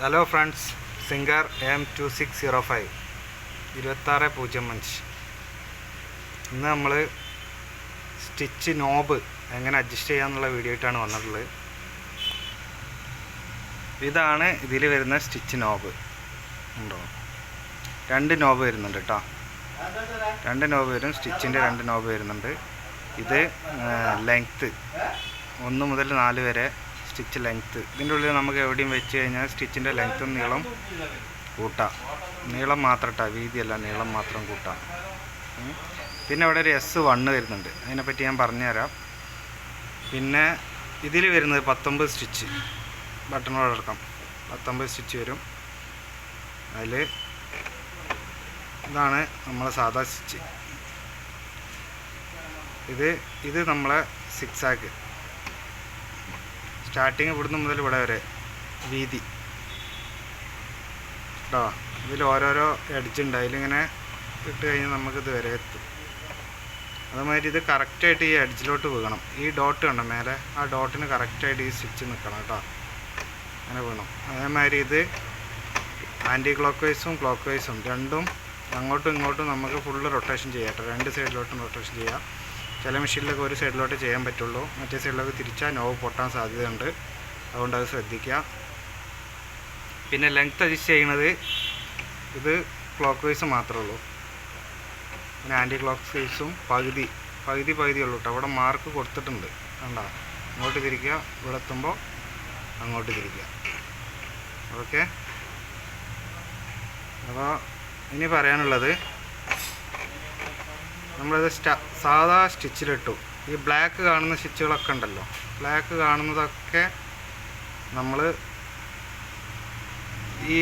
Hello friends, singer M2605 2605. ഇന്ന് നമ്മൾ stitch knob എങ്ങനെ അഡ്ജസ്റ്റ് ചെയ്യാമെന്നുള്ള വീഡിയോ ആയിട്ടാണ് വന്നിട്ടുള്ളത്. ഇതാണ് ഇതിൽ വരുന്ന സ്റ്റിച്ച് നോബ്. ഉണ്ടോ? 2 നോബ് വരുന്നുണ്ട് കേട്ടോ. 2 നോബ് വരും. സ്റ്റിച്ചിൻ്റെ 2 നോബ് വരുന്നുണ്ട്. ഇത് ലെങ്ത്ത് 1 മുതൽ 4 വരെ സ്റ്റിച്ച് ലെങ്ത്ത്. ഇതിൻ്റെ ഉള്ളിൽ നമുക്ക് എവിടെയും വെച്ച് കഴിഞ്ഞാൽ സ്റ്റിച്ചിൻ്റെ ലെങ്ത്തും നീളം കൂട്ടാം. നീളം മാത്രം ഇട്ടാൽ, വീതിയല്ല, നീളം മാത്രം കൂട്ടാം. പിന്നെ ഇവിടെ ഒരു S1 വരുന്നുണ്ട്, അതിനെപ്പറ്റി ഞാൻ പറഞ്ഞുതരാം. പിന്നെ ഇതിൽ വരുന്നത് 19 സ്റ്റിച്ച്, ബട്ടണോടക്കം 19 സ്റ്റിച്ച് വരും. അതിൽ ഇതാണ് നമ്മളെ സാധാ സ്റ്റിച്ച്. ഇത് നമ്മളെ സിക്സാക്ക്. സ്റ്റാർട്ടിങ് ഇവിടുന്ന് മുതൽ ഇവിടെ വരെ വീതി കേട്ടോ. ഇതിൽ ഓരോരോ എഡ്ജുണ്ട്, അതിലിങ്ങനെ ഇട്ട് കഴിഞ്ഞാൽ നമുക്കിത് വരെ എത്തും. അതുമാതിരി ഇത് കറക്റ്റായിട്ട് ഈ എഡ്ജിലോട്ട് വീകണം. ഈ ഡോട്ട് കണ്ടോ മേലെ, ആ ഡോട്ടിന് കറക്റ്റായിട്ട് ഈ സ്റ്റിച്ച് നിൽക്കണം കേട്ടോ. അങ്ങനെ വീണം. അതേമാതിരി ഇത് ആൻറ്റി ക്ലോക്ക് വൈസും ക്ലോക്ക് വൈസും രണ്ടും അങ്ങോട്ടും ഇങ്ങോട്ടും നമുക്ക് ഫുള്ള് റൊട്ടേഷൻ ചെയ്യാം കേട്ടോ. 2 സൈഡിലോട്ടും റൊട്ടേഷൻ ചെയ്യാം. ചില മെഷീനിലൊക്കെ ഒരു സൈഡിലോട്ട് ചെയ്യാൻ പറ്റുള്ളൂ, മറ്റേ സൈഡിലൊക്കെ തിരിച്ചാൽ നോവ് പൊട്ടാൻ സാധ്യതയുണ്ട്. അതുകൊണ്ട് അത് ശ്രദ്ധിക്കുക. പിന്നെ ലെങ്ത്ത് അഡ്ജസ്റ്റ് ചെയ്യുന്നത് ഇത് ക്ലോക്ക് വൈസ് മാത്രമേ ഉള്ളൂ. പിന്നെ ആൻറ്റി ക്ലോക്ക് വൈസും പകുതി ഉള്ളൂ കേട്ടോ. അവിടെ മാർക്ക് കൊടുത്തിട്ടുണ്ട് കണ്ടോ. ഇങ്ങോട്ട് തിരിക്കുക, ഇവിടെ എത്തുമ്പോൾ അങ്ങോട്ട് തിരിക്കുക. ഓക്കെ. അപ്പോൾ ഇനി പറയാനുള്ളത്, നമ്മളിത് സാധാ സ്റ്റിച്ചിലിട്ടു. ഈ ബ്ലാക്ക് കാണുന്ന സ്റ്റിച്ചുകളൊക്കെ ഉണ്ടല്ലോ, ബ്ലാക്ക് കാണുന്നതൊക്കെ നമ്മൾ ഈ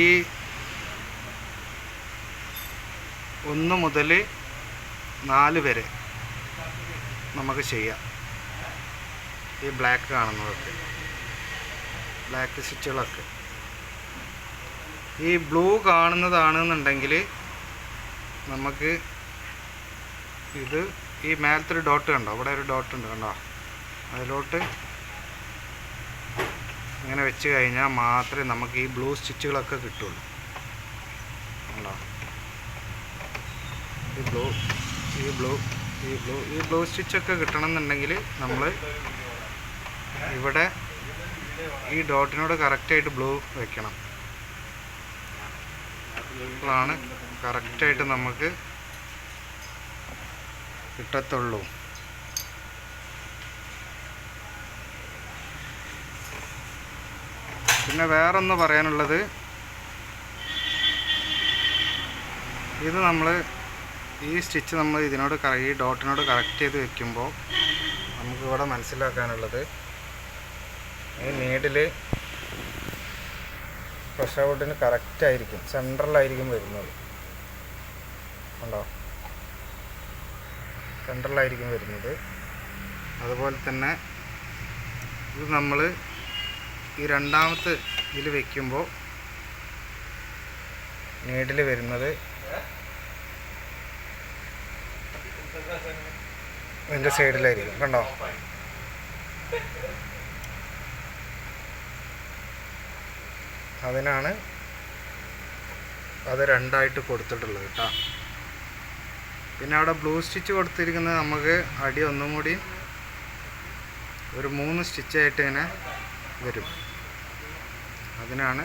1 മുതൽ 4 വരെ നമുക്ക് ചെയ്യാം. ഈ ബ്ലാക്ക് കാണുന്നതൊക്കെ, ബ്ലാക്ക് സ്റ്റിച്ചുകളൊക്കെ. ഈ ബ്ലൂ കാണുന്നതാണെന്നുണ്ടെങ്കിൽ നമുക്ക് ഇത് ഈ മേലത്തെ ഒരു ഡോട്ട് കണ്ടോ, അവിടെ ഒരു ഡോട്ട് ഉണ്ട് കണ്ടോ, അതിലോട്ട് ഇങ്ങനെ വെച്ച് കഴിഞ്ഞാൽ മാത്രമേ നമുക്ക് ഈ ബ്ലൂ സ്റ്റിച്ചുകളൊക്കെ കിട്ടുള്ളൂ. കണ്ടോ, ഈ ബ്ലൂ സ്റ്റിച്ചൊക്കെ കിട്ടണമെന്നുണ്ടെങ്കിൽ നമ്മൾ ഇവിടെ ഈ ഡോട്ടിനോട് കറക്റ്റായിട്ട് ബ്ലൂ വെക്കണം. അപ്പോഴാണ് കറക്റ്റായിട്ട് നമുക്ക് കിട്ടത്തുള്ളൂ. പിന്നെ വേറൊന്ന് പറയാനുള്ളത്, ഇത് നമ്മൾ ഈ സ്റ്റിച്ച് നമ്മൾ ഇതിനോട് ഈ ഡോട്ടിനോട് കറക്റ്റ് ചെയ്ത് വെക്കുമ്പോൾ നമുക്കിവിടെ മനസ്സിലാക്കാനുള്ളത്, ഈ നീഡിൽ പ്രഷർ വുഡിന് കറക്റ്റായിരിക്കും, സെൻട്രലായിരിക്കും വരുന്നത്. ഉണ്ടോ, സെൻട്രലായിരിക്കും വരുന്നത്. അതുപോലെ തന്നെ ഇത് നമ്മൾ ഈ രണ്ടാമത്തെ ഇതിൽ വയ്ക്കുമ്പോൾ നീഡിൽ വരുന്നത് ഇതിൻ്റെ സൈഡിലായിരിക്കും. കണ്ടോ, അതിനാണ് അത് 2ആയിട്ട് കൊടുത്തിട്ടുള്ളത് കേട്ടോ. പിന്നെ അവിടെ ബ്ലൂ സ്റ്റിച്ച് കൊടുത്തിരിക്കുന്നത് നമുക്ക് അടി ഒന്നും കൂടി ഒരു 3 സ്റ്റിച്ചായിട്ട് ഇങ്ങനെ വരും. അതിനാണ്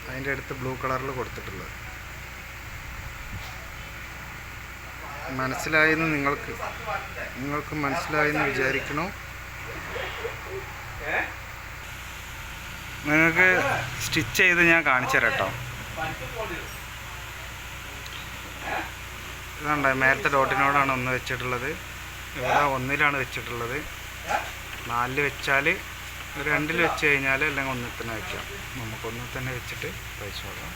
അതിൻ്റെ അടുത്ത് ബ്ലൂ കളറിൽ കൊടുത്തിട്ടുള്ളത്. മനസ്സിലായെന്ന് നിങ്ങൾക്ക് മനസ്സിലായെന്ന് വിചാരിക്കണു. നിങ്ങൾക്ക് സ്റ്റിച്ച് ചെയ്ത് ഞാൻ കാണിച്ചു തരാം കേട്ടോ. ഇതുണ്ട്, മേലത്തെ ഡോട്ടിനോടാണ് 1 വെച്ചിട്ടുള്ളത്. ഇവിടെ 1ലാണ് വെച്ചിട്ടുള്ളത്. 4 വെച്ചാൽ 2 വെച്ച് കഴിഞ്ഞാൽ അല്ലെങ്കിൽ 1 തന്നെ വയ്ക്കാം. നമുക്ക് 1 തന്നെ വെച്ചിട്ട് തയ്ച്ചു നോക്കാം.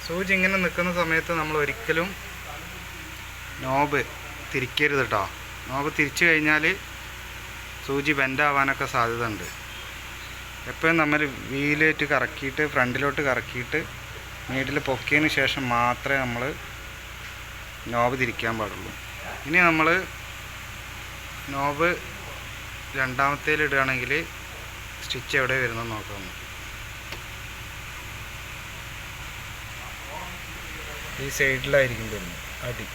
സൂചി ഇങ്ങനെ നിൽക്കുന്ന സമയത്ത് നമ്മൾ ഒരിക്കലും നോബ് തിരിക്കരുത് കേട്ടോ. നോബ് തിരിച്ചു കഴിഞ്ഞാൽ സൂചി ബെൻഡാവാനൊക്കെ സാധ്യത ഉണ്ട്. എപ്പോഴും നമ്മൾ വീലായിട്ട് കറക്കിയിട്ട് ഫ്രണ്ടിലോട്ട് കറക്കിയിട്ട് നീഡിൽ പൊക്കിയതിന് ശേഷം മാത്രമേ നമ്മൾ നോബ് തിരിക്കാൻ പാടുള്ളൂ. ഇനി നമ്മൾ നോബ് രണ്ടാമത്തേൽ ഇടുകയാണെങ്കിൽ സ്റ്റിച്ച് എവിടെ വരുന്നത് നോക്കാം. ഈ സൈഡിലായിരിക്കും വരുന്നത് അടി.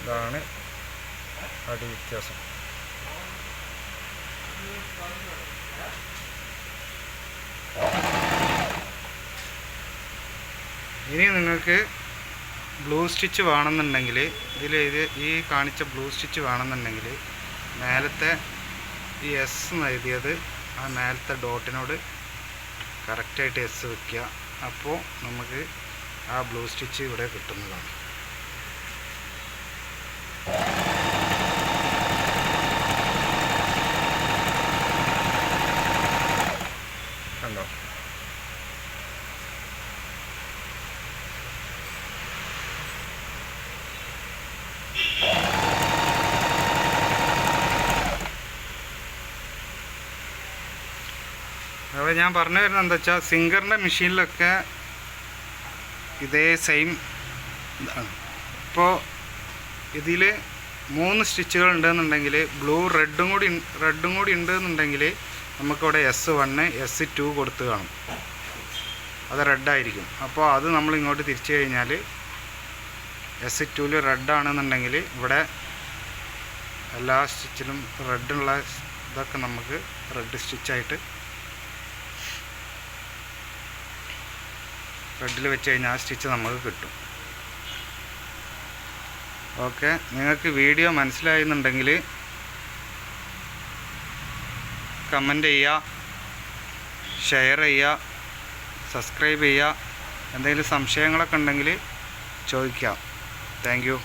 ഇതാണ് അടി വ്യത്യാസം. ഇനി നിങ്ങൾക്ക് ബ്ലൂ സ്റ്റിച്ച് വേണമെന്നുണ്ടെങ്കിൽ ഈ കാണിച്ച ബ്ലൂ സ്റ്റിച്ച് വേണമെന്നുണ്ടെങ്കിൽ മേലത്തെ ഈ എസ് എഴുതിയത് ആ മേലത്തെ ഡോട്ടിനോട് കറക്റ്റായിട്ട് എസ് വയ്ക്കുക. അപ്പോൾ നമുക്ക് ആ ബ്ലൂ സ്റ്റിച്ച് ഇവിടെ കിട്ടുന്നതാണ്. കണ്ടോ? അപ്പോൾ ഞാൻ പറഞ്ഞു വരുന്നത് എന്താ വെച്ചാൽ സിംഗറിൻ്റെ മെഷീനിലൊക്കെ ഇതേ സെയിം ഇതാണ്. ഇപ്പോൾ ഇതിൽ 3 സ്റ്റിച്ചുകൾ ഉണ്ടെന്നുണ്ടെങ്കിൽ ബ്ലൂ റെഡും കൂടി ഉണ്ടെന്നുണ്ടെങ്കിൽ നമുക്കിവിടെ S1 S2 കൊടുത്ത് കാണും. അത് റെഡായിരിക്കും. അപ്പോൾ അത് നമ്മൾ ഇങ്ങോട്ട് തിരിച്ചു കഴിഞ്ഞാൽ S2 റെഡാണെന്നുണ്ടെങ്കിൽ ഇവിടെ എല്ലാ സ്റ്റിച്ചിലും റെഡുള്ള ഇതൊക്കെ നമുക്ക് റെഡ് സ്റ്റിച്ചായിട്ട് റെഡിൽ വെച്ച് കഴിഞ്ഞാൽ ആ സ്റ്റിച്ച് നമുക്ക് കിട്ടും. ഓക്കെ, നിങ്ങൾക്ക് വീഡിയോ മനസ്സിലായെന്നുണ്ടെങ്കിൽ കമൻറ്റ് ചെയ്യുക, ഷെയർ ചെയ്യുക, സബ്സ്ക്രൈബ് ചെയ്യുക. എന്തെങ്കിലും സംശയങ്ങളൊക്കെ ഉണ്ടെങ്കിൽ ചോദിക്കാം. Thank you.